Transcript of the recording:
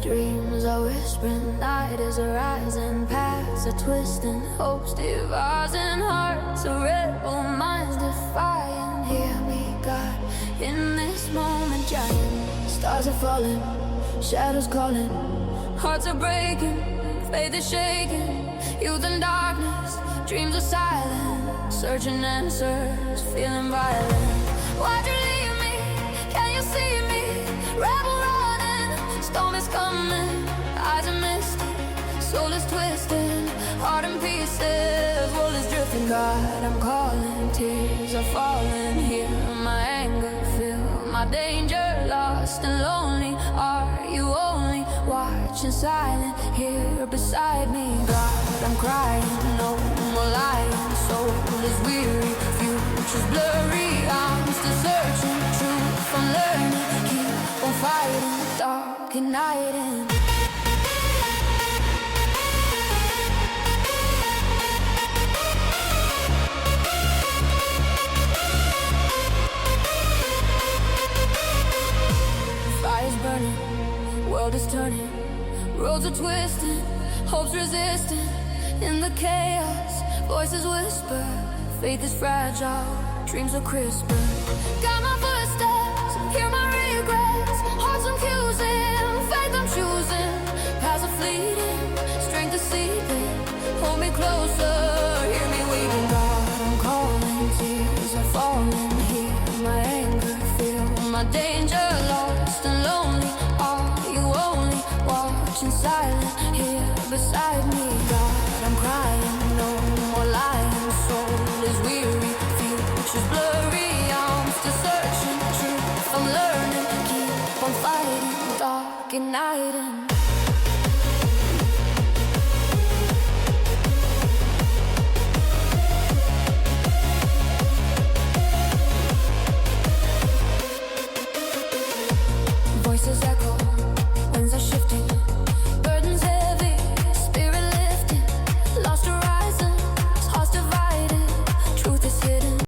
Dreams are whispering, night is arising, paths are twisting, hopes devising, hearts are rebel, minds defying. Hear me, God, in this moment, giant stars are falling, shadows calling, hearts are breaking, faith is shaking. Youth in darkness, dreams are silent, searching answers, feeling violent. Why'd you leave me? Can you see me? Rebel running, storm is coming, eyes are misty, soul is twisting, heart in pieces, world is drifting. God, I'm calling, tears are falling. Hear my anger, feel my danger, lost and lonely. Are you only watching silent here beside me? God, I'm crying, no more lying, soul is weary, future's blurry. I'm still searching, truth I'm learning, keep on fighting, dark and night and fire's burning, world is turning, roads are twisting, hopes resisting. In the chaos, voices whisper, faith is fragile, dreams are crisper. Got my footsteps, hear my regrets, hearts accusing, faith I'm choosing. Paths are fleeting, strength is seeping, hold me closer, hear me weeping. God, I'm calling, tears are falling. Hear my anger, feel my danger, lost and lonely. Are you only watching silent here beside me? God, I'm crying, no more lying, soul is weary, future's blurry. I'm still searching, truth I'm learning, keep on fighting, dark and night and